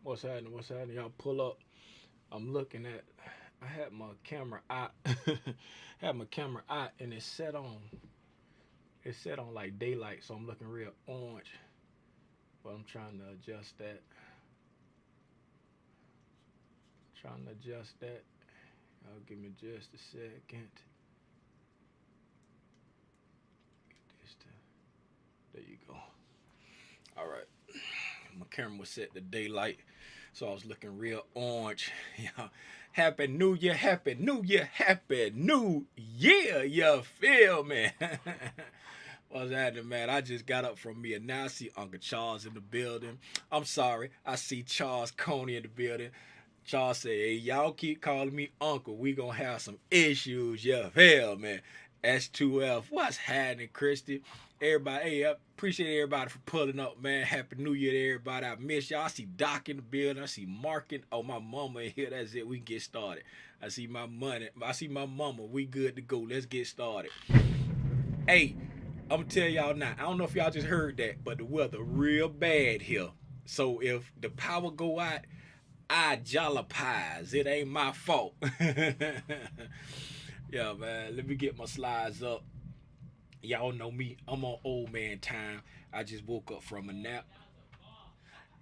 What's happening? What's happening? Y'all pull up. I'm looking at. I had my camera out. Had my camera out, and it's set on. It's set on like daylight, so I'm looking real orange. But I'm trying to adjust that. Trying to adjust that. Y'all give me just a second. Get this to, there you go. All right. My camera was set to daylight, so I was looking real orange. Yeah. Happy New Year, Happy New Year, Happy New Year. You feel me? What's happening, man? I just got up from me, and now I see Uncle Charles in the building. I'm sorry, I see Charles Coney in the building. Charles said, "Hey, y'all keep calling me Uncle. We gonna have some issues." Yeah, hell, man. S2F, what's happening, Christy? Everybody, hey, I appreciate everybody for pulling up, man. Happy New Year to everybody. I miss y'all. I see Doc in the building. I see Mark in. Oh, my mama in here. That's it. We can get started. I see my money. I see my mama. We good to go. Let's get started. Hey, I'm gonna tell y'all now. I don't know if y'all just heard that, but the weather real bad here. So if the power go out, I jollipies. It ain't my fault. Yeah, man. Let me get my slides up. Y'all know me. I'm on old man time. I just woke up from a nap.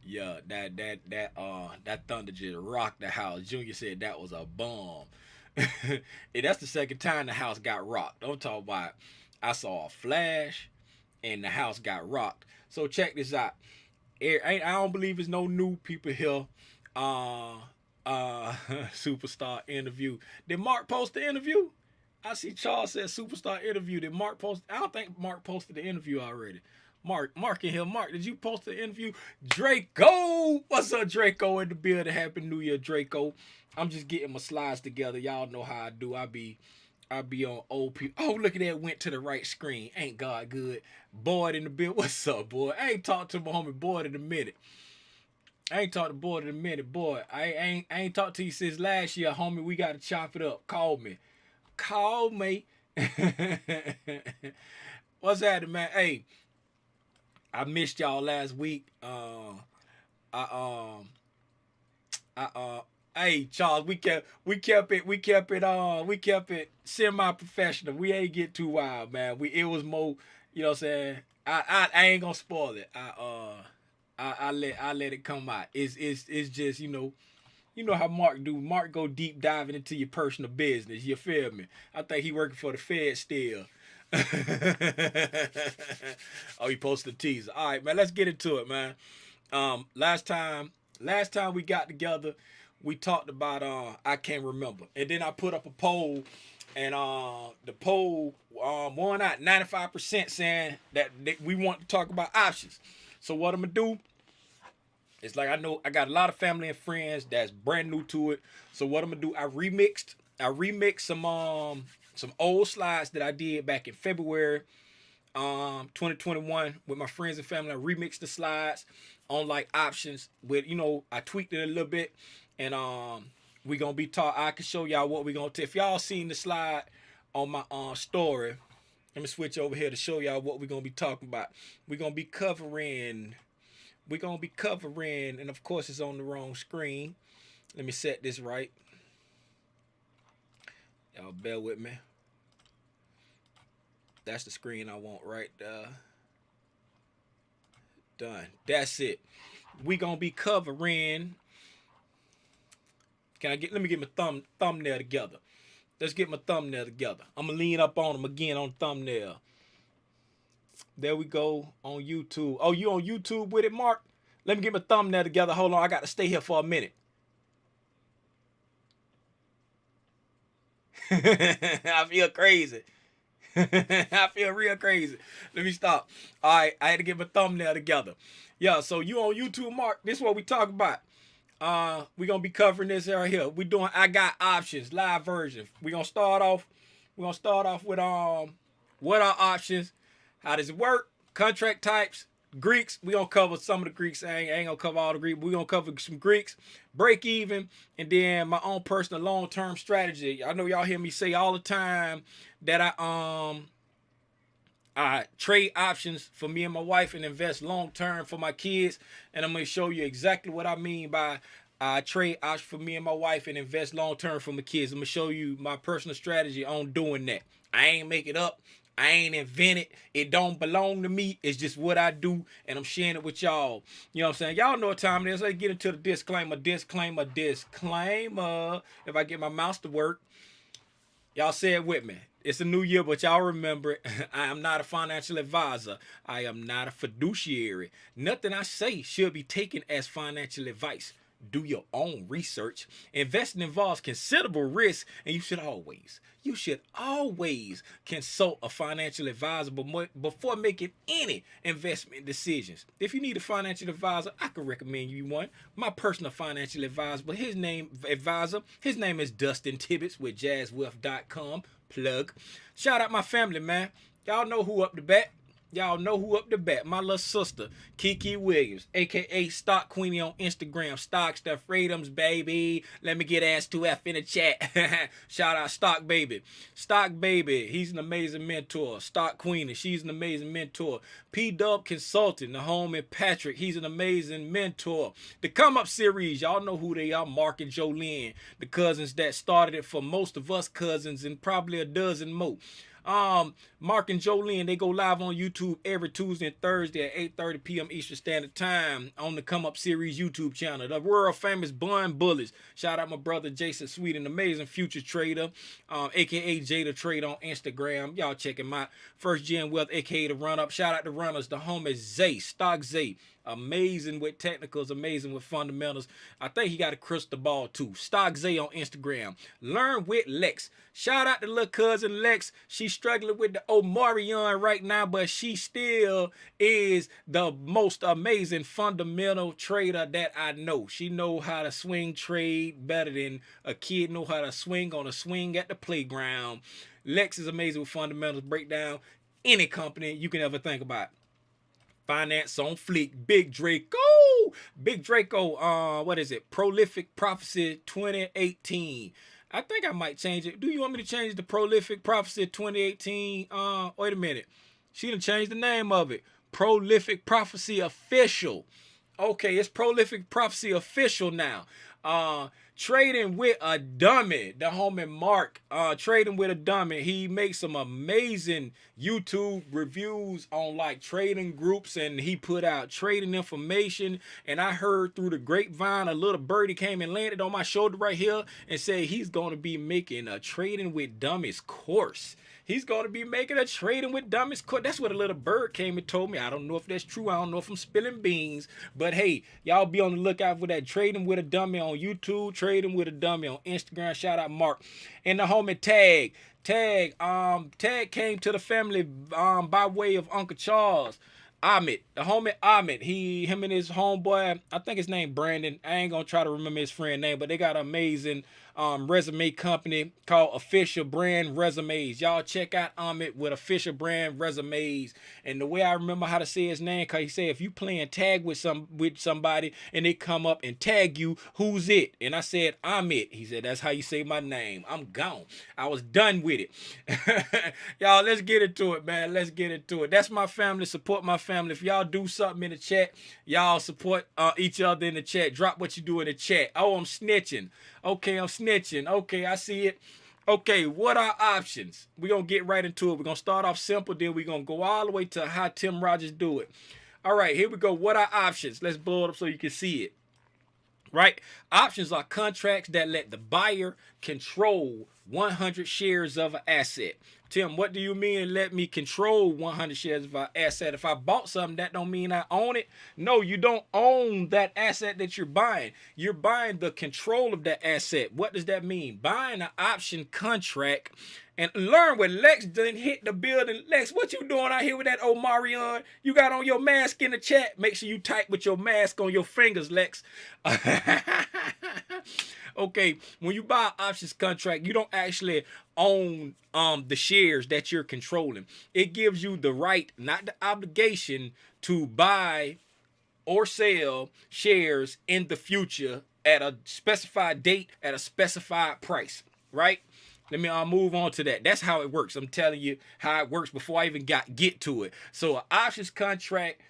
Yeah, that thunder just rocked the house. Junior said that was a bomb. And that's the second time the house got rocked. I'm talking about I saw a flash and the house got rocked. So check this out. I don't believe it's no new people here. Uh Superstar interview. Did Mark post the interview? I see Charles said superstar interview. Did Mark post? I don't think Mark posted the interview already. Mark in here. Mark, did you post the interview? Draco, what's up, Draco in the building? Happy New Year, Draco. I'm just getting my slides together. Y'all know how I do. I be on old people. Oh, look at that. Went to the right screen. Ain't God good? Boyd in the build. What's up, boy? I ain't talked to my homie Boyd in a minute. I ain't talked to Boyd in a minute, boy. I ain't talked to you since last year, homie. We gotta chop it up. Call me. Call me. What's happening, man? Hey, I missed y'all last week. I I Hey Charles, we kept it semi-professional. We ain't get too wild, man. It was more, you know what I'm saying. I ain't gonna spoil it. I let it come out. It's just you know how Mark do. Mark go deep diving into your personal business. You feel me? I think he working for the Fed still. Oh, he posted a teaser. All right, man. Let's get into it, man. Last time we got together, we talked about I can't remember, and then I put up a poll, and the poll won out 95% saying that we want to talk about options. So what I'm gonna do? It's like I know I got a lot of family and friends that's brand new to it. So what I'm gonna do? I remixed some old slides that I did back in February 2021 with my friends and family. I remixed the slides on like options with I tweaked it a little bit, and we gonna be taught. I can show y'all what we gonna take. If y'all seen the slide on my story, let me switch over here to show y'all what we're gonna be talking about. We're gonna be covering and of course it's on the wrong screen. Let me set this right. Y'all bear with me. That's the screen I want right there. Done. That's it. We gonna be covering. Let me get my thumbnail together. Let's get my thumbnail together. I'm gonna lean up on them again on thumbnail. There we go on YouTube. Oh, you on YouTube with it, Mark? Let me get my thumbnail together. Hold on, I got to stay here for a minute. I feel crazy. I feel real crazy. Let me stop. All right, I had to get my thumbnail together. Yeah, so you on YouTube, Mark? This is what we talk about. We gonna be covering this right here. We doing I got options live version. We gonna start off. We gonna start off with what are options? How does it work? Contract types. Greeks. We gonna cover some of the Greeks. I ain't gonna cover all the Greeks. We gonna cover some Greeks. Break even, and then my own personal long term strategy. I know y'all hear me say all the time that I trade options for me and my wife and invest long term for my kids. And I'm going to show you exactly what I mean by trade options for me and my wife and invest long term for my kids. I'm going to show you my personal strategy on doing that. I ain't make it up. I ain't invent it. It don't belong to me. It's just what I do, and I'm sharing it with y'all. You know what I'm saying? Y'all know what time it is. Let's get into the disclaimer. Disclaimer. If I get my mouse to work. Y'all say it with me. It's a new year, but y'all remember it. I am not a financial advisor. I am not a fiduciary. Nothing I say should be taken as financial advice. Do your own research. Investing involves considerable risk, and you should always consult a financial advisor before making any investment decisions. If you need a financial advisor, I can recommend you one. My personal financial advisor, but his name is Dustin Tidbits with jazzwealth.com. Plug. Shout out my family, man. Y'all know who up the bat. My little sister, Kiki Williams, aka Stock Queenie on Instagram. Stock Stuff Freedoms, baby. Let me get ass 2F in the chat. Shout out Stock Baby. Stock Baby, he's an amazing mentor. Stock Queenie, she's an amazing mentor. P Dub Consulting, the homie Patrick, he's an amazing mentor. The Come Up series, y'all know who they are. Mark and Jolene, the cousins that started it for most of us cousins and probably a dozen more. Mark and Jolene, they go live on YouTube every Tuesday and Thursday at 8:30 p.m. Eastern Standard Time on the Come Up Series YouTube channel. The world famous Bun Bullies. Shout out my brother Jason Sweet, an amazing future trader, aka Jada Trade on Instagram. Y'all check him out. First Gen Wealth, aka the Run Up. Shout out the runners, the homie Zay, Stock Zay. Amazing with technicals, amazing with fundamentals. I think he got a crystal ball too. Stock Zay on Instagram. Learn with Lex. Shout out to little cousin Lex. She's struggling with the Omarion right now, but she still is the most amazing fundamental trader that I know. She know how to swing trade better than a kid know how to swing on a swing at the playground. Lex is amazing with fundamentals. Break down any company you can ever think about. Finance on Fleek, Big Draco, what is it? Prolific Prophecy 2018. I think I might change it. Do you want me to change the Prolific Prophecy 2018? Wait a minute. She done changed the name of it. Prolific Prophecy Official. Okay, it's Prolific Prophecy Official now. Trading with a dummy, the homie Mark, trading with a dummy. He makes some amazing YouTube reviews on like trading groups, and he put out trading information. And I heard through the grapevine, a little birdie came and landed on my shoulder right here and said he's going to be making a trading with dummies course. He's going to be making a trading with dummies course. That's what a little bird came and told me. I don't know if that's true. I don't know if I'm spilling beans. But hey, y'all be on the lookout for that trading with a dummy on YouTube, trading with a dummy on Instagram. Shout out Mark. And the homie Tag. Tag came to the family by way of Uncle Charles. Ahmed, the homie Ahmed, him and his homeboy, I think his name Brandon. I ain't gonna try to remember his friend name, but they got an amazing resume company called Official Brand Resumes. Y'all check out Ahmed with Official Brand Resumes. And the way I remember how to say his name, cause he said if you playing tag with somebody and they come up and tag you, who's it? And I said Ahmed. He said that's how you say my name. I'm gone. I was done with it. Y'all, let's get into it, man. Let's get into it. That's my family. Support my family. If y'all do something in the chat, y'all support each other in the chat. Drop what you do in the chat. Oh, I'm snitching. Okay, I'm snitching. Okay, I see it. Okay, what are options? We're going to get right into it. We're going to start off simple, then we're going to go all the way to how Tim Rogers do it. All right, here we go. What are options? Let's blow it up so you can see it. Right? Options are contracts that let the buyer control 100 shares of an asset. Tim, what do you mean let me control 100 shares of an asset? If I bought something, that don't mean I own it. No, you don't own that asset that you're buying. You're buying the control of that asset. What does that mean? Buying an option contract. And learn what Lex done hit the building. Lex, what you doing out here with that Omarion? You got on your mask in the chat. Make sure you type with your mask on your fingers, Lex. Okay, when you buy an options contract, you don't actually own the shares that you're controlling. It gives you the right, not the obligation, to buy or sell shares in the future at a specified date at a specified price, right? let me move on to that. That's how it works. I'm telling you how it works before I even get to it. So an options contract,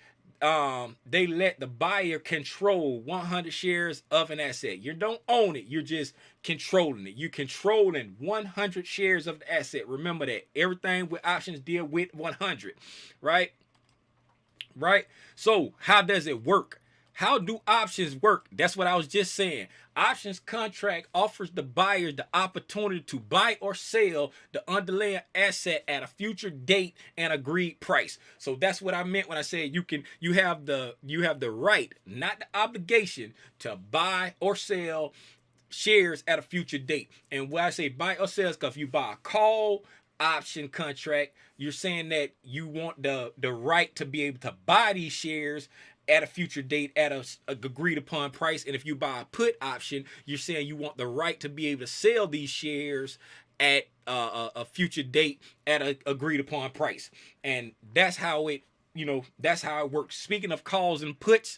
they let the buyer control 100 shares of an asset. You don't own it, you're just controlling it. You're controlling 100 shares of the asset. Remember that everything with options deal with 100, right? So how does it work? How do options work? That's what I was just saying. Options contract offers the buyer the opportunity to buy or sell the underlying asset at a future date and agreed price. So that's what I meant when I said you have the right, not the obligation, to buy or sell shares at a future date. And when I say buy or sell, because if you buy a call option contract, you're saying that you want the right to be able to buy these shares at a future date at a agreed upon price. And if you buy a put option, you're saying you want the right to be able to sell these shares at a future date at a agreed upon price. And that's how it, that's how it works. Speaking of calls and puts,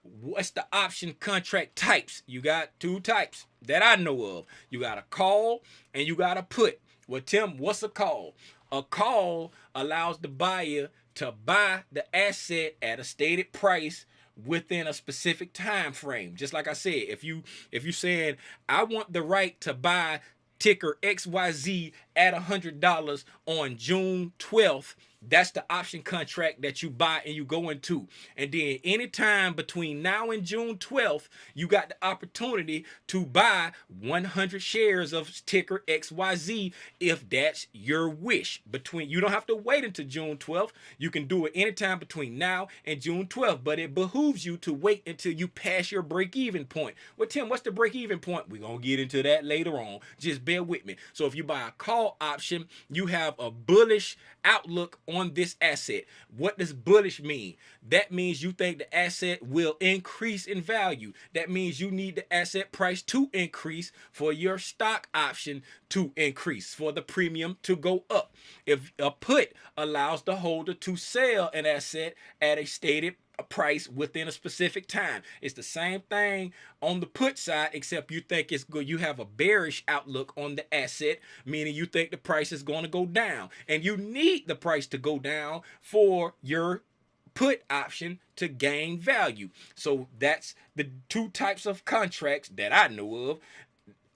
what's the option contract types? You got two types that I know of. You got a call and you got a put. Well, Tim, what's a call? A call allows the buyer to buy the asset at a stated price within a specific time frame. Just like I said, if you saying I want the right to buy ticker XYZ at $100 on June 12th, that's the option contract that you buy and you go into. And then anytime between now and June 12th, you got the opportunity to buy 100 shares of ticker XYZ if that's your wish. You don't have to wait until June 12th. You can do it anytime between now and June 12th, but it behooves you to wait until you pass your break-even point. Well, Tim, what's the break-even point? We're going to get into that later on. Just bear with me. So if you buy a call option, you have a bullish outlook on this asset. What does bullish mean? That means you think the asset will increase in value. That means you need the asset price to increase for your stock option to increase, for the premium to go up. If a put allows the holder to sell an asset at a stated price within a specific time. It's the same thing on the put side, except you think it's good. You have a bearish outlook on the asset, meaning you think the price is going to go down, and you need the price to go down for your put option to gain value. So that's the two types of contracts that I know of: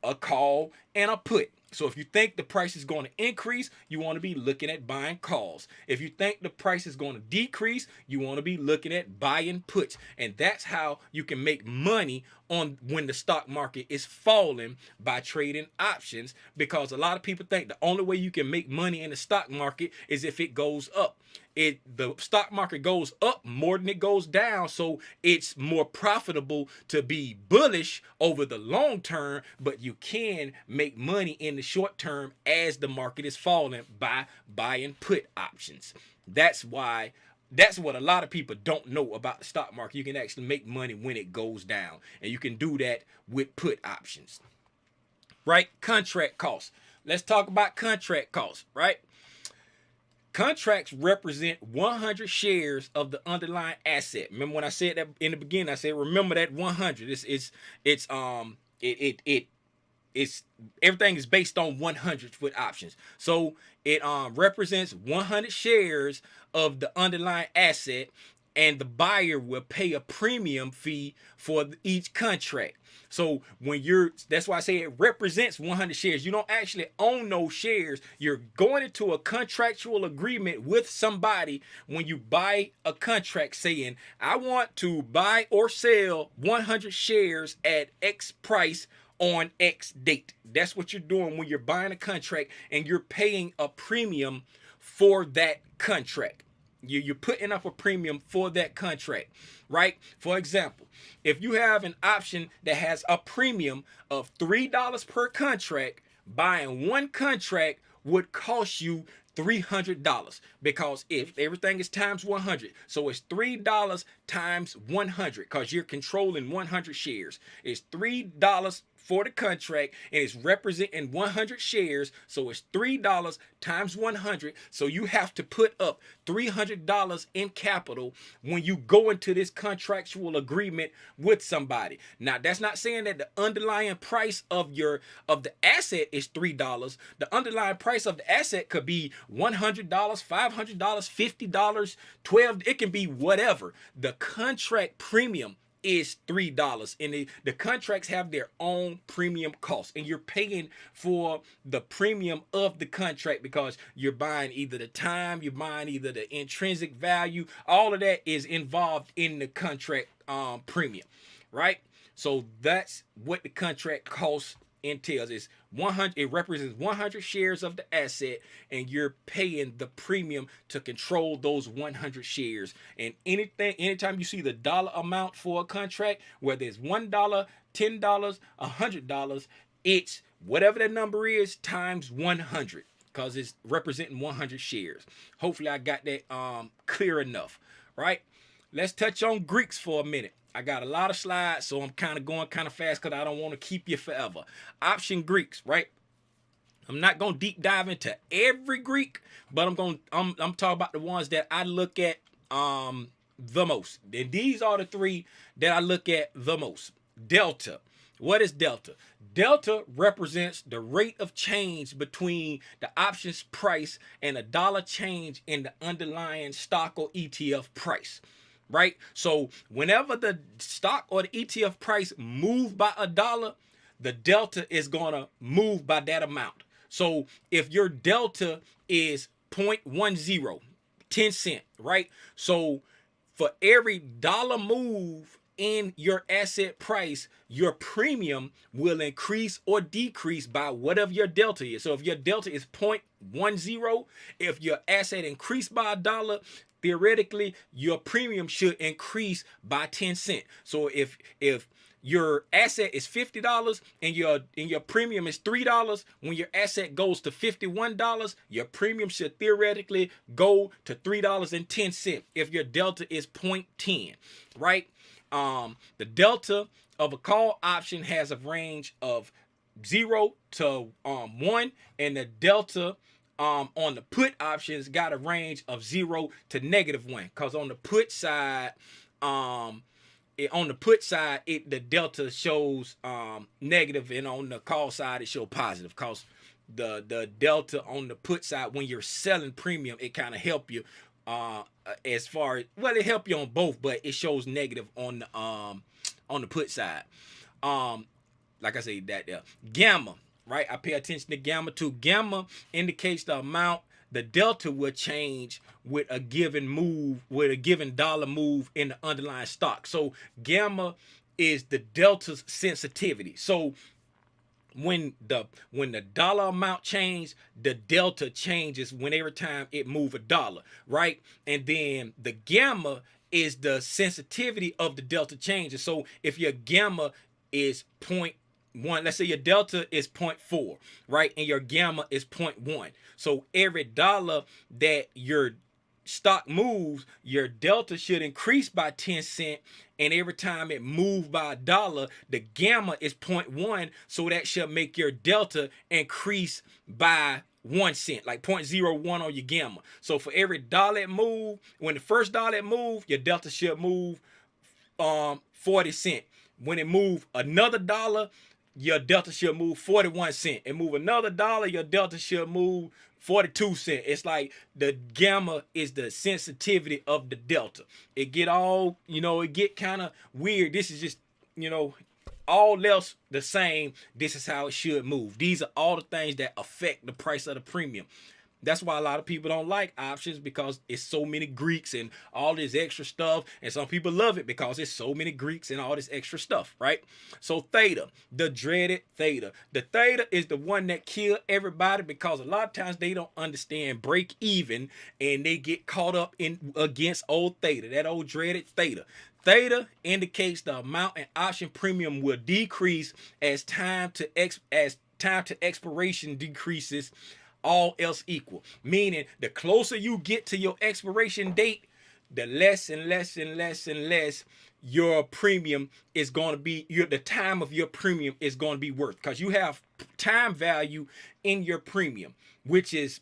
a call and a put. So if you think the price is going to increase, you want to be looking at buying calls. If you think the price is going to decrease, you want to be looking at buying puts. And that's how you can make money on when the stock market is falling, by trading options, because a lot of people think the only way you can make money in the stock market is if it goes up. The stock market goes up more than it goes down, so it's more profitable to be bullish over the long term, but you can make money in the short term as the market is falling by buying put options. That's what a lot of people don't know about the stock market. You can actually make money when it goes down, and you can do that with put options. Right? Contract costs. Let's talk about contract costs, right? Contracts represent 100 shares of the underlying asset. Remember when I said that in the beginning? I said remember that 100. It's everything is based on 100 with options. So it represents 100 shares of the underlying asset, and the buyer will pay a premium fee for each contract. So that's why I say it represents 100 shares. You don't actually own those shares. You're going into a contractual agreement with somebody when you buy a contract saying, I want to buy or sell 100 shares at X price on X date. That's what you're doing when you're buying a contract, and you're paying a premium for that contract. You're putting up a premium for that contract, right? For example, if you have an option that has a premium of $3 per contract, buying one contract would cost you $300, because if everything is times 100, so it's $3 times 100, because you're controlling 100 shares. It's $3 for the contract, and it's representing 100 shares. So it's $3 times 100. So you have to put up $300 in capital when you go into this contractual agreement with somebody. Now, that's not saying that the underlying price of the asset is $3. The underlying price of the asset could be $100, $500, $50, $12. It can be whatever. The contract premium is $3, and the contracts have their own premium cost, and you're paying for the premium of the contract because you're buying either the time, you're buying either the intrinsic value. All of that is involved in the contract premium, right? So that's what the contract cost entails. Is 100. It represents 100 shares of the asset, and you're paying the premium to control those 100 shares. And anytime you see the dollar amount for a contract, whether it's $1, $10, $100, it's whatever that number is times 100, because it's representing 100 shares. Hopefully I got that clear enough, right? Let's touch on Greeks for a minute. I got a lot of slides, so I'm kind of going kind of fast because I don't want to keep you forever. Option Greeks, right? I'm not going to deep dive into every Greek, but I'm talking about the ones that I look at the most. And these are the three that I look at the most. Delta. What is delta? Delta represents the rate of change between the options price and a dollar change in the underlying stock or ETF price. Right? So whenever the stock or the ETF price move by $1, the delta is going to move by that amount. So if your delta is 0.10, 10 cents, right? So for every dollar move in your asset price, your premium will increase or decrease by whatever your delta is. So if your delta is 0.10, if your asset increased by $1, theoretically, your premium should increase by 10 cents. So if your asset is $50 and your premium is $3, when your asset goes to $51, your premium should theoretically go to $3.10 if your delta is 0.10, right? The delta of a call option has a range of 0 to 1, and the delta on the put options got a range of 0 to -1, because on the put side, the delta shows negative, and on the call side it shows positive, because the delta on the put side, when you're selling premium, it kind of help you as far as, well, it help you on both, but it shows negative on the put side. Like I say, that gamma. Right, I pay attention to gamma too. Gamma indicates the amount the delta will change with a given move, with a given dollar move in the underlying stock. So gamma is the delta's sensitivity. So when the dollar amount changes, the delta changes whenever time it move $1, right? And then the gamma is the sensitivity of the delta changes. So if your gamma is 0.1, let's say your delta is 0.4, right? And your gamma is 0.1. So every dollar that your stock moves, your delta should increase by 10 cents. And every time it moves by $1, the gamma is 0.1. So that should make your delta increase by 1 cent, like 0.01 on your gamma. So for every dollar it move, when the first dollar it move, your delta should move 40 cents. When it move another dollar, your delta should move 41 cents. And move another dollar, your delta should move 42 cents. It's like the gamma is the sensitivity of the delta. It get all, it get kind of weird. This is just, all else the same. This is how it should move. These are all the things that affect the price of the premium. That's why a lot of people don't like options, because it's so many Greeks and all this extra stuff. And some people love it because it's so many Greeks and all this extra stuff, right? So theta, the dreaded theta. The theta is the one that kills everybody, because a lot of times they don't understand break even, and they get caught up in against old theta, that old dreaded theta. Theta indicates the amount an option premium will decrease as time to expiration decreases, all else equal. Meaning, the closer you get to your expiration date, the less and less and less and less your premium is going to be, the time of your premium is going to be worth, because you have time value in your premium, which is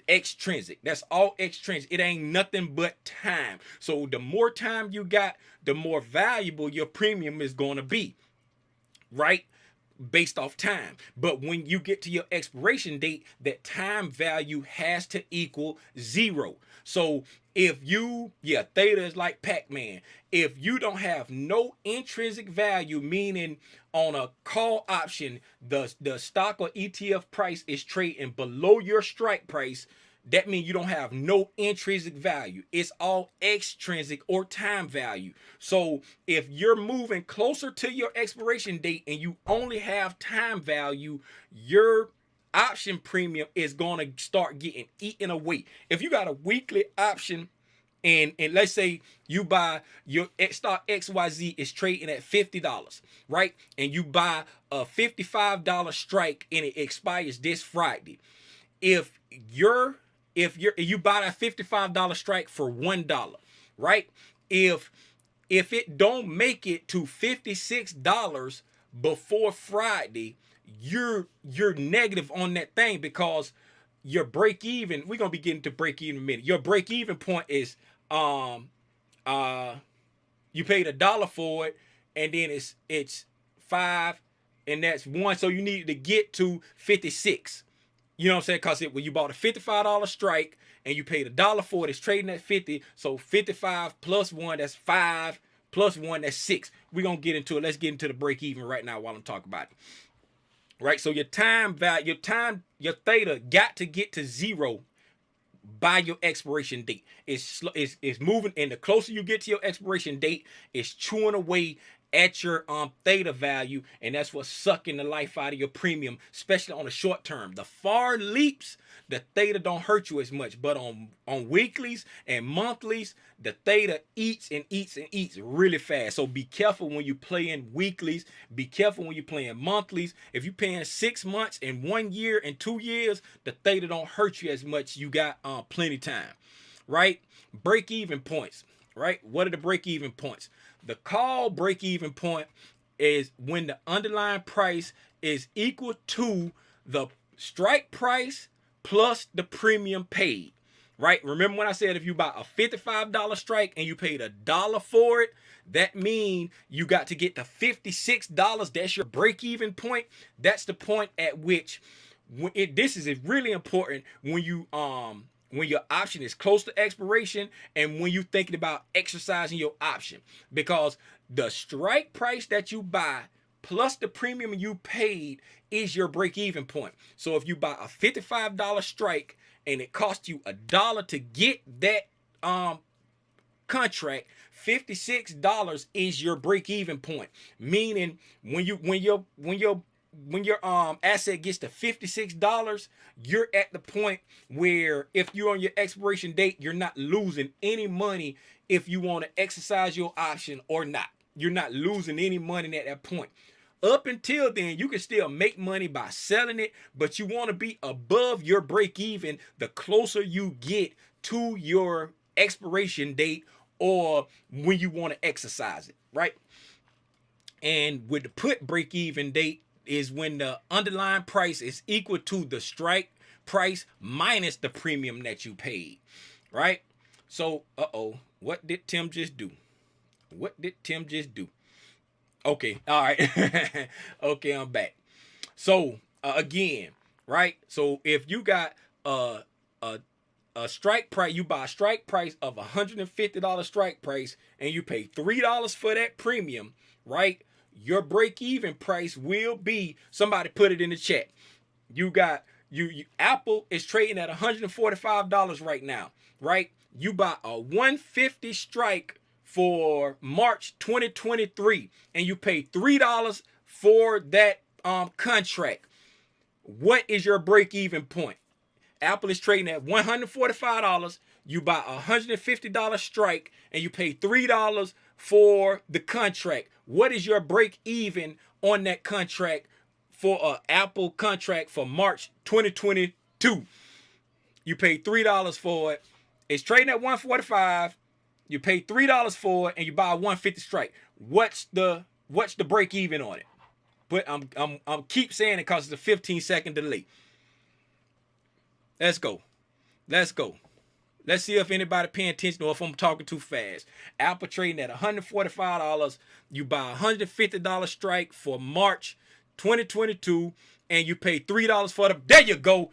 extrinsic. That's all extrinsic. It ain't nothing but time. So the more time you got, the more valuable your premium is going to be, right? Based off time. But when you get to your expiration date, that time value has to equal 0. So if you, theta is like Pac-Man. If you don't have no intrinsic value, meaning on a call option, the stock or ETF price is trading below your strike price, that means you don't have no intrinsic value. It's all extrinsic or time value. So if you're moving closer to your expiration date and you only have time value, your option premium is going to start getting eaten away. If you got a weekly option, and let's say you buy your stock XYZ is trading at $50, right? And you buy a $55 strike and it expires this Friday. If you buy that $55 strike for $1, right? If it don't make it to $56 before Friday, you're negative on that thing, because your break even, we're gonna be getting to break even in a minute. Your break even point is you paid $1 for it, and then it's 5, and that's 1. So you need to get to 56. You know what I'm saying? Because when you bought a $55 strike and you paid $1 for it, it's trading at 50. So 55 plus 1, that's 5, plus 1, that's 6. We're going to get into it. Let's get into the break even right now while I'm talking about it. Right? So your time value, your theta got to get to 0 by your expiration date. It's moving, and the closer you get to your expiration date, it's chewing away at your theta value, and that's what's sucking the life out of your premium, especially on the short term. The far leaps, the theta don't hurt you as much, but on weeklies and monthlies, the theta eats and eats and eats really fast. So be careful when you play in weeklies. Be careful when you're playing monthlies. If you're paying 6 months and 1 year and 2 years, the theta don't hurt you as much. You got plenty time, right? Break even points, right? What are the break even points? The call break even point is when the underlying price is equal to the strike price plus the premium paid, right? Remember when I said if you buy a $55 strike and you paid $1 for it, that means you got to get to $56. That's your break even point. That's the point at which this is really important when your option is close to expiration and when you're thinking about exercising your option, because the strike price that you buy plus the premium you paid is your break-even point. So if you buy a $55 strike and it costs you $1 to get that contract, $56 is your break-even point. Meaning when your asset gets to $56, you're at the point where if you're on your expiration date, you're not losing any money if you want to exercise your option or not. You're not losing any money at that point. Up until then, you can still make money by selling it, but you want to be above your break even the closer you get to your expiration date or when you want to exercise it, right? And with the put break even date is when the underlying price is equal to the strike price minus the premium that you paid, right? So, what did Tim just do? What did Tim just do? Okay, all right. Okay, I'm back. So, again, right? So, if you got a strike price, you buy a strike price of $150 strike price and you pay $3 for that premium, right? Your break-even price will be, somebody put it in the chat. You got, Apple is trading at $145 right now, right? You buy a $150 strike for March 2023 and you pay $3 for that contract. What is your break-even point? Apple is trading at $145. You buy a $150 strike and you pay $3 for the contract. What is your break even on that contract for an Apple contract for March 2022? You pay $3 for it. It's trading at $145. You pay $3 for it and you buy a $150 strike. what's the break even on it? But I'm keep saying it because it's a 15-second delay. Let's go. Let's go. Let's see if anybody paying attention or if I'm talking too fast. Apple trading at $145. You buy a $150 strike for March 2022, and you pay $3 for the. There you go.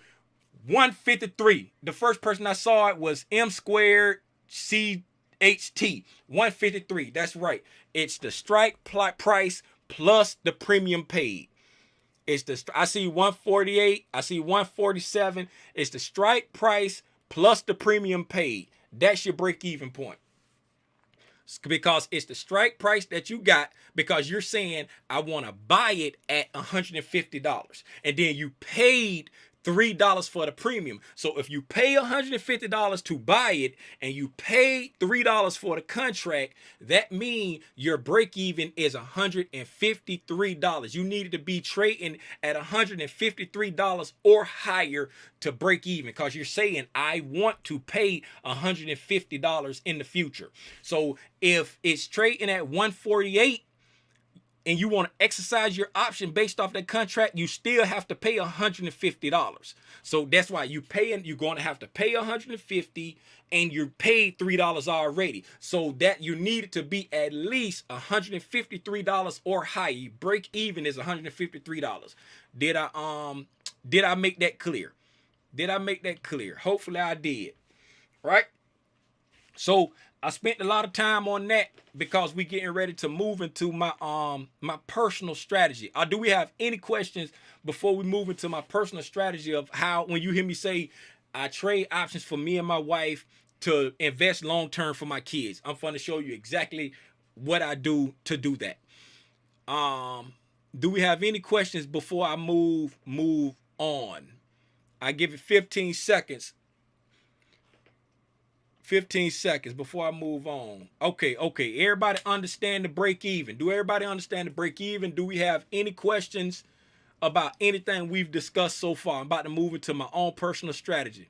153. The first person I saw it was M squared CHT. 153. That's right. It's the strike price plus the premium paid. It's the I see 148. I see 147. It's the strike price plus the premium paid. That's your break-even point. Because it's the strike price that you got, because you're saying I want to buy it at $150, and then you paid $3 for the premium. So if you pay $150 to buy it and you pay $3 for the contract, that means your break even is $153. You needed to be trading at $153 or higher to break even, because you're saying I want to pay $150 in the future. So if it's trading at 148 and you want to exercise your option based off that contract, you still have to pay $150. So that's why you're going to have to pay $150, and you paid $3 already. So that you need it to be at least $153 or higher. Break even is $153. Did I make that clear? Did I make that clear? Hopefully I did. Right? So I spent a lot of time on that because we getting ready to move into my my personal strategy. Do we have any questions before we move into my personal strategy of how, when you hear me say I trade options for me and my wife to invest long term for my kids? I'm going to show you exactly what I do to do that. Do we have any questions before I move on? I give it 15 seconds. 15 seconds before I move on. Okay. Everybody understand the break even? Do everybody understand the break even? Do we have any questions about anything we've discussed so far? I'm about to move into my own personal strategy.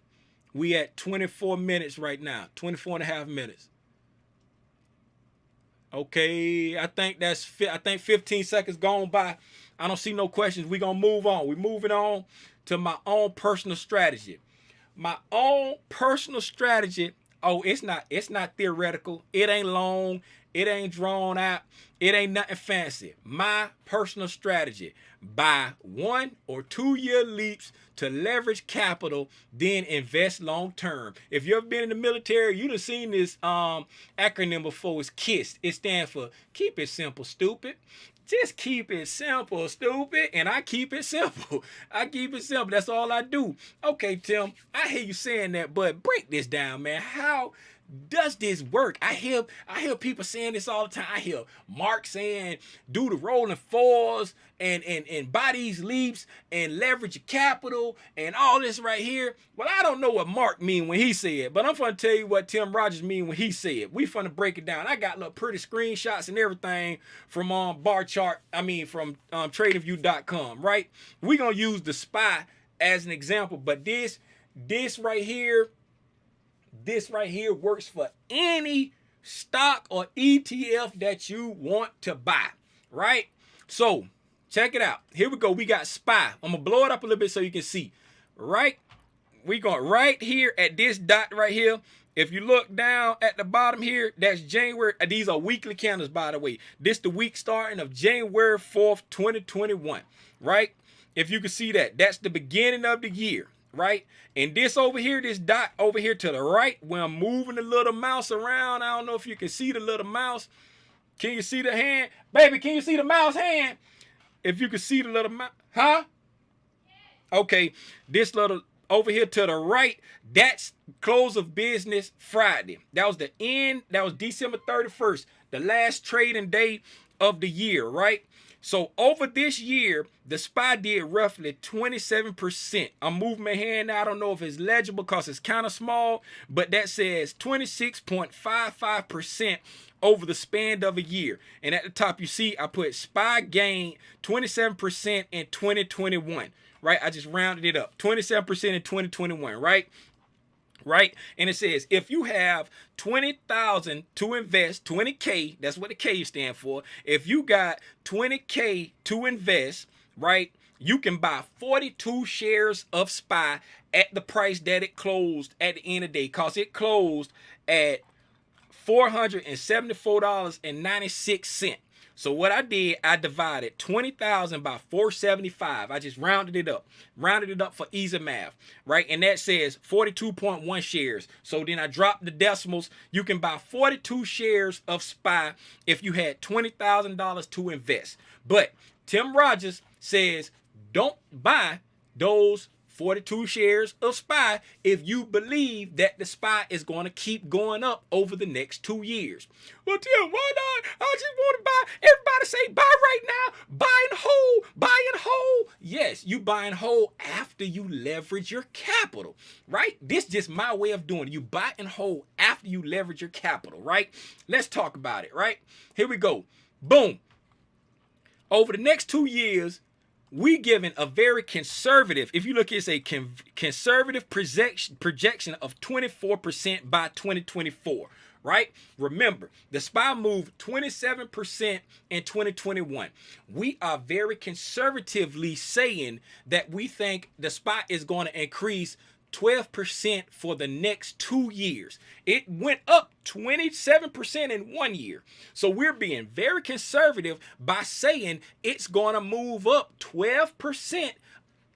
We at 24 minutes right now. 24 and a half minutes. Okay, I think 15 seconds gone by. I don't see no questions. We're going to move on. We're moving on to my own personal strategy. My own personal strategy. Oh, it's not theoretical. It ain't long. It ain't drawn out. It ain't nothing fancy. My personal strategy: buy 1 or 2 year leaps to leverage capital, then invest long term. If you've ever been in the military, you'd have seen this acronym before. It's KISS. It stands for Keep It Simple, Stupid. Just keep it simple, stupid. And I keep it simple. I keep it simple. That's all I do. Okay, Tim, I hear you saying that, but break this down, man. How does this work? I hear people saying this all the time. I hear Mark saying do the rolling fours and buy these leaps and leverage your capital and all this right here. Well, I don't know what Mark mean when he said, but I'm going to tell you what Tim Rogers mean when he said. We finna break it down. I got little pretty screenshots and everything from bar chart. from tradingview.com, right? We're going to use the SPY as an example, but this right here works for any stock or ETF that you want to buy, right? So check it out. Here we go. We got SPY. I'm going to blow it up a little bit so you can see, right? We going right here at this dot right here. If you look down at the bottom here, that's January. These are weekly candles, by the way. This the week starting of January 4th, 2021, right? If you can see that, that's the beginning of the year, right? And this over here, this dot over here to the right, where I'm moving the little mouse around. I don't know if you can see the little mouse. Can you see the hand? Baby, can you see the mouse hand? If you can see the little mouse, huh? Okay, this little over here to the right, that's close of business Friday. That was the end. That was December 31st, the last trading day of the year, right? So over this year, the SPY did roughly 27%. I'm moving my hand now. I don't know if it's legible because it's kind of small, but that says 26.55% over the span of a year. And at the top, you see I put SPY gained 27% in 2021, right? I just rounded it up. 27% in 2021, right? right? And it says if you have 20,000 to invest, 20K, that's what the K stand for. If you got 20K to invest, right, you can buy 42 shares of SPY at the price that it closed at the end of the day, because it closed at $474.96. So what I did, I divided 20,000 by 475. I just rounded it up for easy math, right? And that says 42.1 shares. So then I dropped the decimals. You can buy 42 shares of SPY if you had $20,000 to invest. But Tim Rogers says don't buy those 42 shares of SPY if you believe that the SPY is going to keep going up over the next 2 years. Well, Tim, why not? I just want to buy. Everybody say buy right now. Buy and hold. Buy and hold. Yes, you buy and hold after you leverage your capital, right? This is just my way of doing it. You buy and hold after you leverage your capital, right? Let's talk about it, right? Here we go. Boom. Over the next 2 years, we given a very conservative, if you look, it's a conservative projection of 24% by 2024, right? Remember, the SPY moved 27% in 2021. We are very conservatively saying that we think the SPY is going to increase 12% for the next 2 years. It went up 27% in 1 year. So we're being very conservative by saying it's going to move up 12%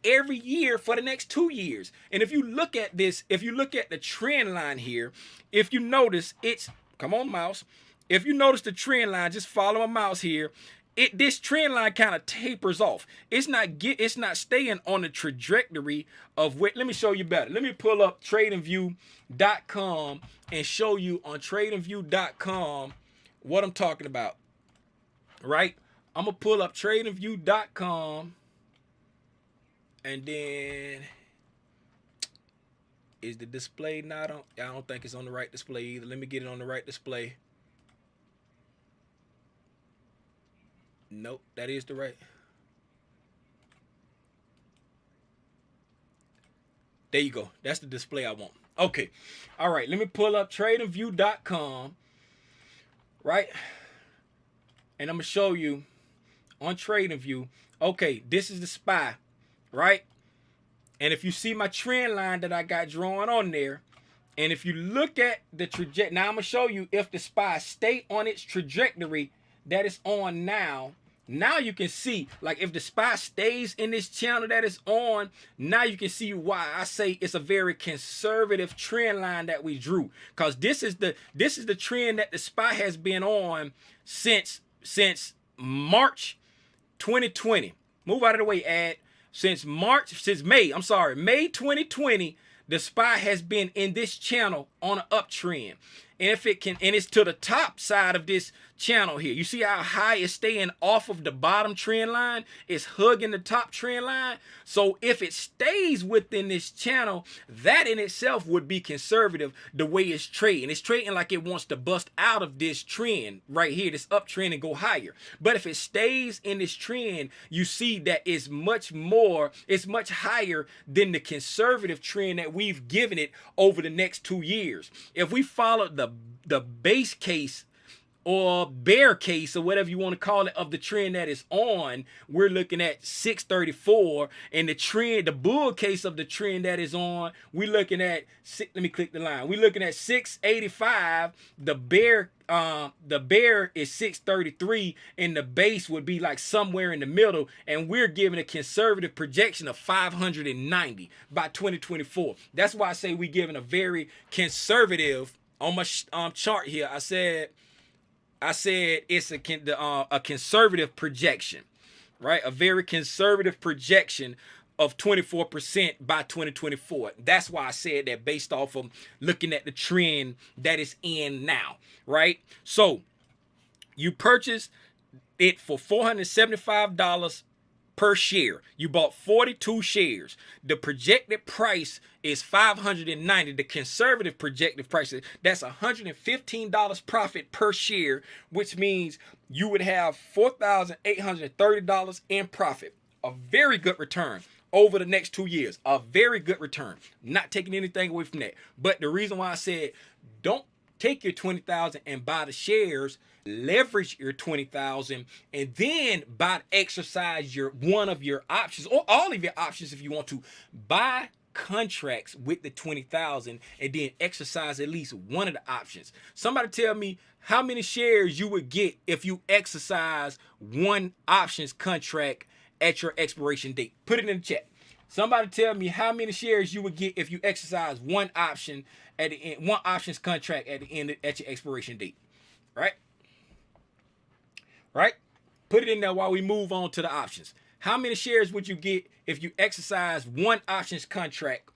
every year for the next 2 years. And if you look at this, if you look at the trend line here, if you notice it's, come on mouse, if you notice the trend line, just follow my mouse here. This trend line kind of tapers off. It's not staying on the trajectory of what. Let me show you better. Let me pull up tradingview.com and show you on tradingview.com what I'm talking about. Right? I'm gonna pull up tradingview.com, and then is the display not on? I don't think it's on the right display either. Let me get it on the right display. Nope, that is the right. There you go. That's the display I want. Okay. All right. Let me pull up tradingview.com. Right. And I'm going to show you on TradingView. Okay. This is the SPY. Right. And if you see my trend line that I got drawn on there, and if you look at the trajectory, now I'm going to show you if the SPY stay on its trajectory that it's on now. Now you can see, like, if the SPY stays in this channel that it's on, now you can see why I say it's a very conservative trend line that we drew. Because this is the trend that the SPY has been on since March 2020. Move out of the way, ad. Since May 2020, the SPY has been in this channel on an uptrend. And if it can, and it's to the top side of this channel here. You see how high it's staying off of the bottom trend line? It's hugging the top trend line. So if it stays within this channel, that in itself would be conservative the way it's trading. It's trading like it wants to bust out of this trend right here, this uptrend, and go higher. But if it stays in this trend, you see that it's much higher than the conservative trend that we've given it over the next 2 years. If we follow the base case or bear case or whatever you want to call it of the trend that is on, we're looking at 634, and the bull case of the trend that is on, we're looking at, let me click the line, we're looking at 685. The bear is 633, and the base would be like somewhere in the middle, and we're giving a conservative projection of 590 by 2024. That's why I say we're giving a very conservative, on my chart here, I said it's a conservative projection, right? A very conservative projection of 24% by 2024. That's why I said that based off of looking at the trend that is in now, right? So you purchased it for $475 per share. You bought 42 shares. The projected price is $590. The conservative projected price, that's $115 profit per share, which means you would have $4,830 in profit. A very good return over the next 2 years. A very good return. Not taking anything away from that. But the reason why I said don't take your 20,000 and buy the shares, leverage your 20,000 and then exercise your one of your options or all of your options if you want to. Buy contracts with the 20,000 and then exercise at least one of the options. Somebody tell me how many shares you would get if you exercise one options contract at your expiration date. Put it in the chat. Somebody tell me how many shares you would get if you exercise one option at the end, one options contract at the end at your expiration date. Right? Right? Put it in there while we move on to the options. How many shares would you get if you exercise one options contract?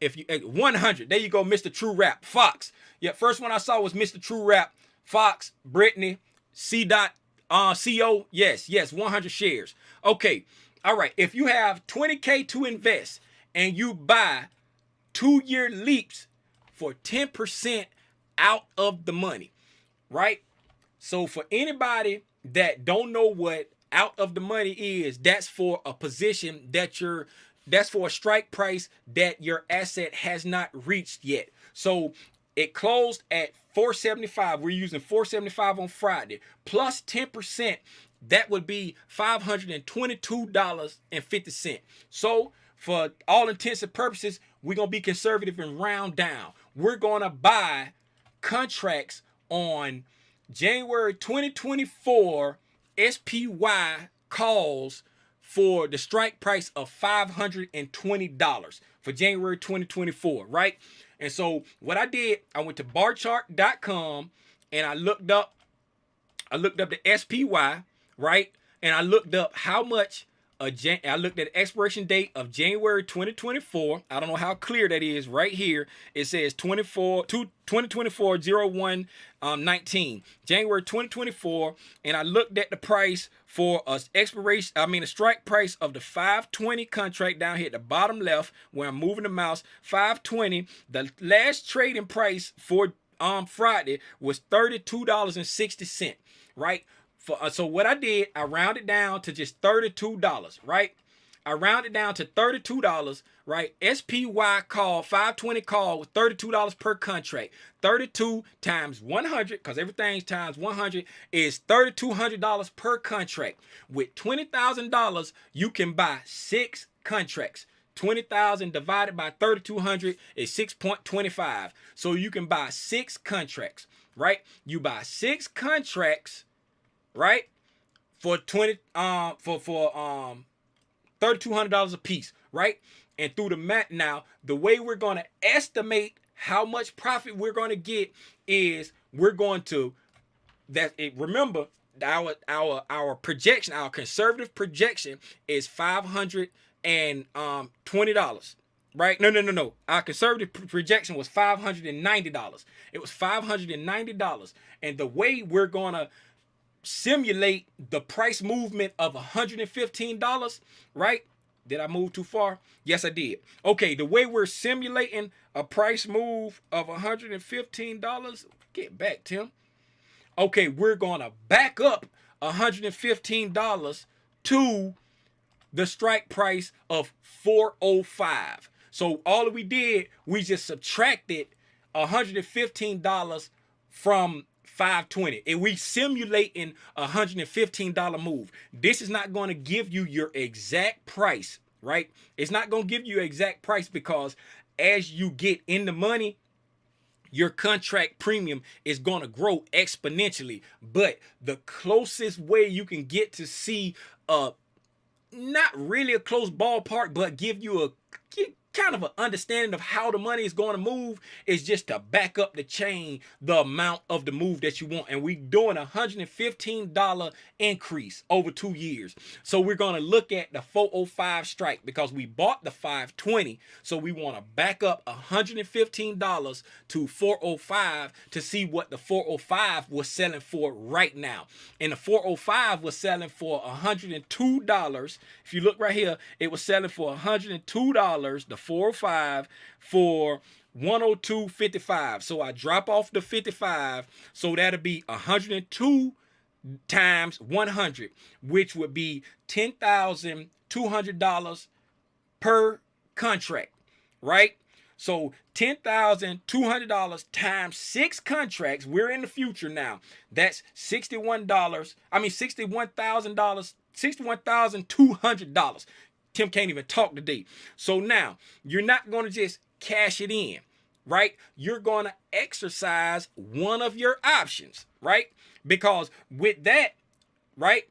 If you 100, there you go, Mr. True Rap, Fox. Yeah, first one I saw was Mr. True Rap, Fox, Brittany, CO. Yes, 100 shares. Okay, all right. If you have 20K to invest and you buy 2-year leaps for 10% out of the money, right? So for anybody that don't know what out of the money is, that's for a position that's for a strike price that your asset has not reached yet. So it closed at 475. We're using 475 on Friday plus 10%. That would be $522.50. So for all intents and purposes, we're going to be conservative and round down. We're going to buy contracts on January 2024 SPY calls for the strike price of $520 for January 2024, right? And so what I did, I went to barchart.com and I looked up the SPY, right? And I looked up how much I looked at the expiration date of January 2024. I don't know how clear that is right here. It says 2024-01-19. January 2024. And I looked at the price for a strike price of the 520 contract down here at the bottom left where I'm moving the mouse. 520. The last trading price for Friday was $32.60, right? So what I did, I rounded down to just $32, right? I rounded down to $32, right? SPY call, 520 call with $32 per contract. 32 times 100, because everything's times 100, is $3,200 per contract. With $20,000, you can buy 6 contracts. 20,000 divided by 3,200 is 6.25. So you can buy 6 contracts, right? You buy 6 contracts, right? For $3,200 a piece, right? And through the math now, the way we're going to estimate how much profit we're going to get is we're going to remember our projection, our conservative projection is $520. Right? No. Our conservative projection was $590. It was $590. And the way we're going to simulate the price movement of $115, right? Did I move too far? Yes, I did. Okay, the way we're simulating a price move of $115, get back, Tim. Okay, we're going to back up $115 to the strike price of $405. So all we did, we just subtracted $115 from 520, and we simulating $115 move. This is not going to give you your exact price, right? It's not going to give you exact price because as you get in the money, your contract premium is going to grow exponentially. But the closest way you can get to see not really a close ballpark, but give you a kind of an understanding of how the money is going to move is just to back up the chain, the amount of the move that you want. And we're doing $115 increase over 2 years. So we're going to look at the 405 strike because we bought the 520. So we want to back up $115 to 405 to see what the 405 was selling for right now. And the 405 was selling for $102. If you look right here, it was selling for $102. The 405 for 102.55. So I drop off the 55. So that'll be 102 times 100, which would be $10,200 per contract, right? So $10,200 times 6 contracts. We're in the future now. That's $61. I mean $61,000, $61,200. Tim can't even talk today. So now you're not going to just cash it in, right? You're going to exercise one of your options, right? Because with that, right,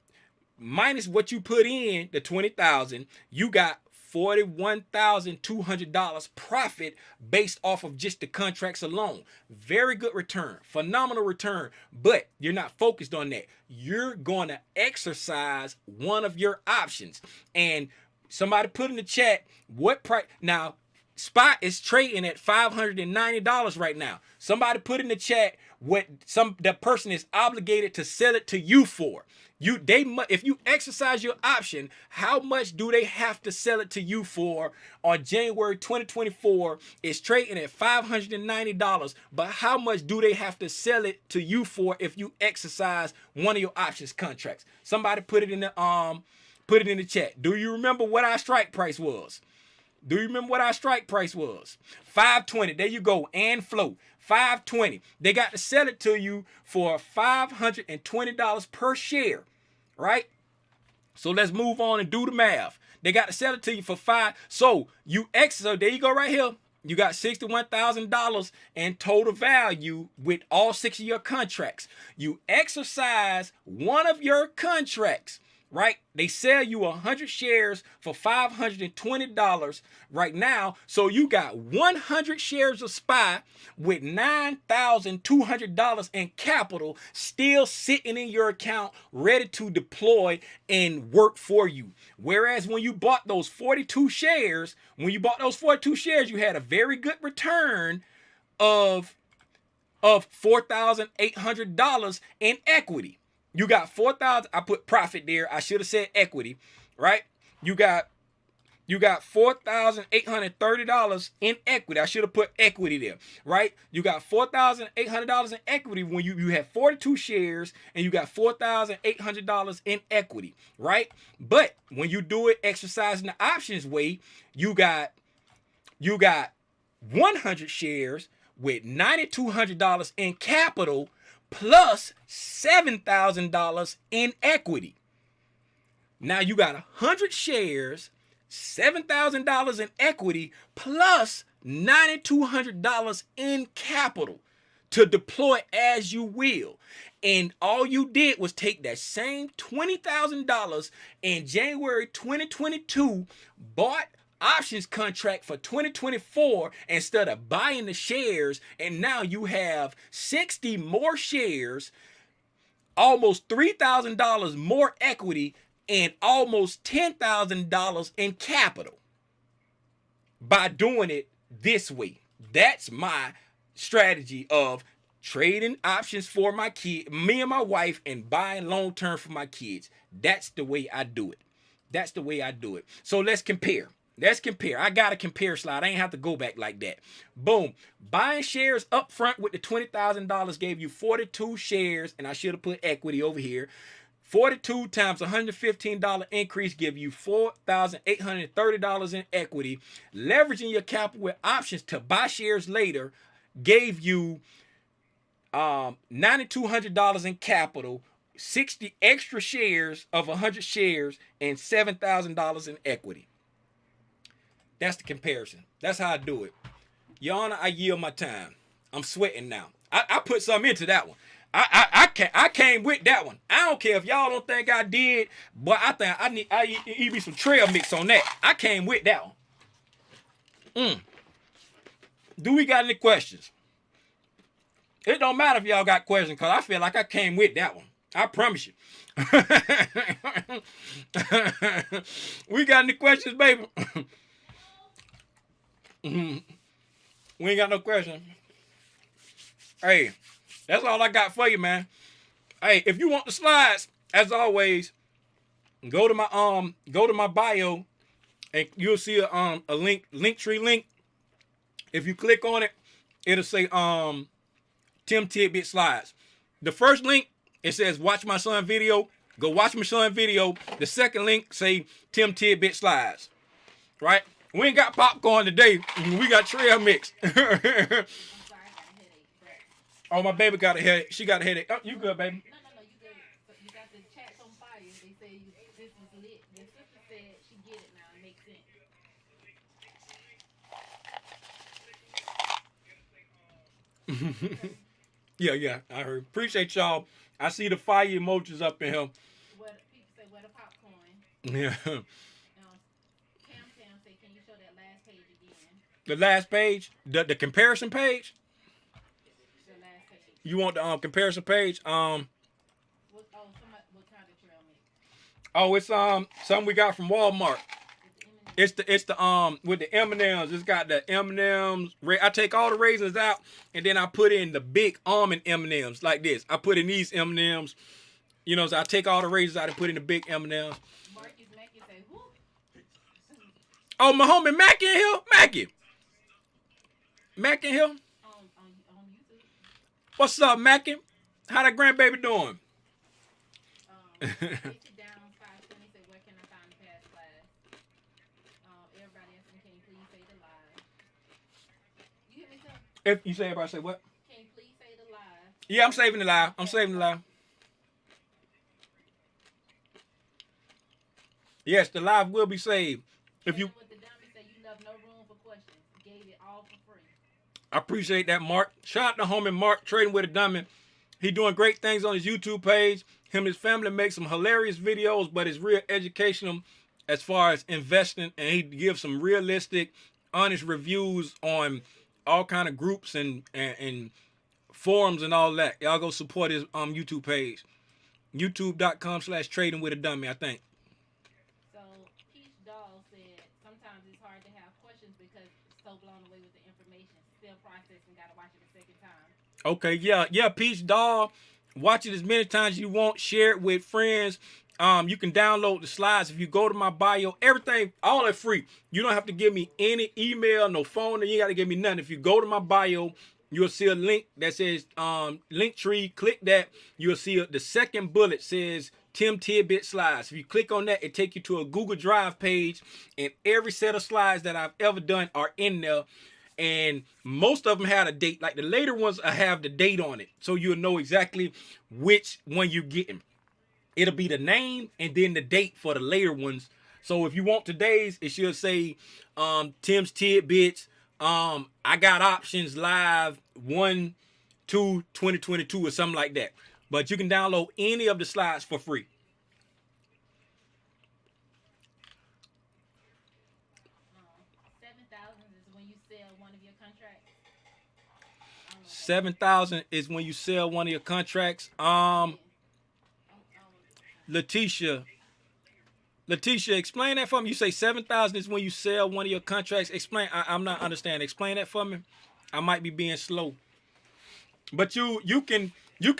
minus what you put in, the $20,000, you got $41,200 profit based off of just the contracts alone. Very good return, phenomenal return, but you're not focused on that. You're going to exercise one of your options. And somebody put in the chat, what price? Now, spot is trading at $590 right now. Somebody put in the chat what that person is obligated to sell it to you for. If you exercise your option, how much do they have to sell it to you for on January 2024? It's trading at $590, but how much do they have to sell it to you for if you exercise one of your options contracts? Somebody put it in the chat. Do you remember what our strike price was? Do you remember what our strike price was? $520. There you go. And flow. $520. They got to sell it to you for $520 per share. Right? So let's move on and do the math. They got to sell it to you for $5. So there you go right here. You got $61,000 in total value with all 6 of your contracts. You exercise one of your contracts. Right? They sell you 100 shares for $520 right now. So you got 100 shares of SPY with $9,200 in capital still sitting in your account, ready to deploy and work for you. Whereas when you bought those 42 shares, you had a very good return of $4,800 in equity. You got 4,000. I put profit there. I should have said equity, right? You got $4,830 in equity. I should have put equity there, right? You got $4,800 in equity when you have 42 shares and you got $4,800 in equity, right? But when you do it exercising the options way, you got 100 shares with $9,200 in capital plus $7,000 in equity. Now you got 100 shares, $7,000 in equity, plus $9,200 in capital to deploy as you will. And all you did was take that same $20,000 in January 2022, bought options contract for 2024 instead of buying the shares, and now you have 60 more shares, almost $3,000 more equity, and almost $10,000 in capital by doing it this way. That's my strategy of trading options for my kid, me and my wife, and buying long term for my kids. That's the way I do it. So let's compare. I got a compare slide. I ain't have to go back like that. Boom. Buying shares up front with the $20,000 gave you 42 shares, and I should have put equity over here. 42 times $115 increase give you $4,830 in equity. Leveraging your capital with options to buy shares later gave you $9,200 in capital, 60 extra shares of 100 shares, and $7,000 in equity. That's the comparison. That's how I do it. Your Honor, I yield my time. I'm sweating now. I put something into that one. I came with that one. I don't care if y'all don't think I did, but I think I need me some trail mix on that. I came with that one. Do we got any questions? It don't matter if y'all got questions, because I feel like I came with that one. I promise you. We got any questions, baby? We ain't got no question. Hey, that's all I got for you, man. Hey, if you want the slides, as always, go to my bio, and you'll see a link tree link. If you click on it, it'll say Tim Tidbit slides. The first link, it says watch my son video. Go watch my son video. The second link say Tim Tidbit slides. Right? We ain't got popcorn today. We got trail mix. I'm sorry, I got a headache. But Oh, my baby got a headache. She got a headache. Oh, you good, baby? no, you good. So you got the chats on fire. They say this was lit. Your sister said she get it now. It makes sense. Yeah. I heard. Appreciate y'all. I see the fire emojis up in here. What people say? Where the popcorn? Yeah. Tam say, can you show that last page again? The last page, the comparison page. The last page. You want the comparison page? What kind of trail mix? Oh, it's something we got from Walmart. It's the with the M&Ms. It's got the M&Ms. I take all the raisins out and then I put in the big almond M&Ms like this. I put in these M&Ms. You know, so I take all the raisins out and put in the big M&Ms. Marcus Mackey say, whoop. Oh, my homie Mac in here. Mac in here. On YouTube. What's up, Mackin? How that grandbaby doing? Take it down 520. Say, where can I find the past class? Everybody asking, can you please say the live? You hear me, sir? If you say everybody say what? Can you please say the live? Yeah, I'm saving the live. Yes, the live will be saved. If you With the dummy say you left no room for questions. Gave it all for free. I appreciate that, Mark. Shout out to homie Mark, trading with a dummy. He doing great things on his YouTube page. Him and his family make some hilarious videos, but it's real educational as far as investing, and he gives some realistic, honest reviews on all kind of groups and forums and all that. Y'all go support his YouTube page. YouTube.com/trading with a dummy, I think. So Peach Doll said sometimes it's hard to have questions because it's so blown away with the information. Still processing, gotta watch it a second time. Okay, yeah, Peach Doll. Watch it as many times as you want. Share it with friends. You can download the slides if you go to my bio. Everything, all that free. You don't have to give me any email, no phone, and you got to give me nothing. If you go to my bio, you'll see a link that says link tree. Click that. You'll see the second bullet says Tim Tidbits slides. If you click on that, it take you to a Google Drive page, and every set of slides that I've ever done are in there. And most of them had a date. Like the later ones have the date on it, so you'll know exactly which one you're getting. It'll be the name and then the date for the later ones. So if you want today's, it should say Tim's Tidbits. I got options live 1/2/2022 or something like that. But you can download any of the slides for free. 7,000 is when you sell one of your contracts. 7,000 is when you sell one of your contracts. Letitia, explain that for me. You say 7,000 is when you sell one of your contracts. Explain. I'm not understanding. Explain that for me. I might be being slow. But you can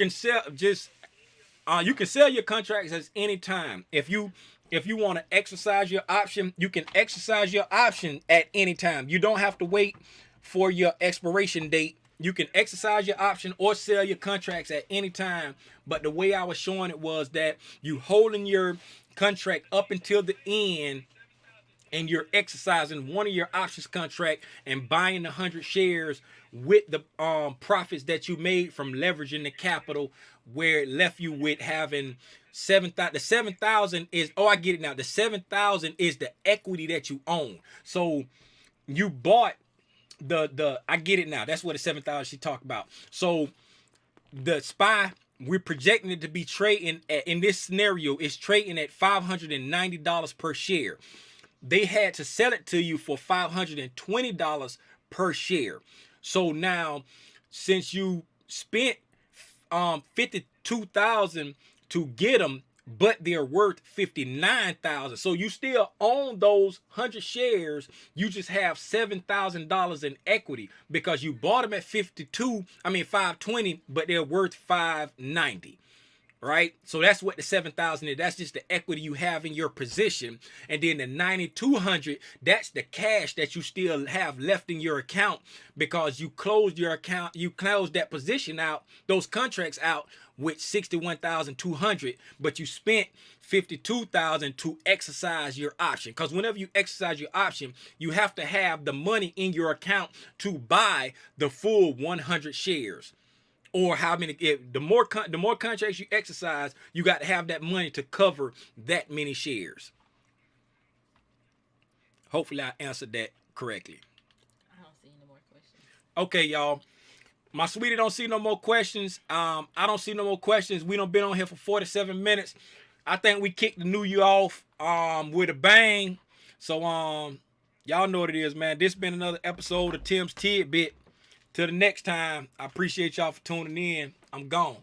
sell you can sell your contracts at any time. If you want to exercise your option, you can exercise your option at any time. You don't have to wait for your expiration date. You can exercise your option or sell your contracts at any time. But the way I was showing it was that you holding your contract up until the end, and you're exercising one of your options contract and buying 100 shares with the profits that you made from leveraging the capital, where it left you with having 7,000. The 7,000 is, I get it now. The 7,000 is the equity that you own. So you bought I get it now. That's what the 7,000 she talked about. So the SPY, we're projecting it to be trading at, in this scenario, is trading at $590 per share. They had to sell it to you for $520 per share. So now, since you spent $52,000 to get them, but they're worth $59,000, so you still own those 100 shares. You just have $7,000 in equity because you bought them at 520, but they're worth $590. right? So that's what the 7,000 is. That's just the equity you have in your position. And then the 9,200, that's the cash that you still have left in your account because you closed your account, you closed that position out, those contracts out with 61,200, but you spent 52,000 to exercise your option. Because whenever you exercise your option, you have to have the money in your account to buy the full 100 shares. Or how many? If the more contracts you exercise, you got to have that money to cover that many shares. Hopefully, I answered that correctly. I don't see any more questions. Okay, y'all. My sweetie don't see no more questions. I don't see no more questions. We done been on here for 47 minutes. I think we kicked the new year off with a bang. So y'all know what it is, man. This been another episode of Tim's Tidbit. Till the next time, I appreciate y'all for tuning in. I'm gone.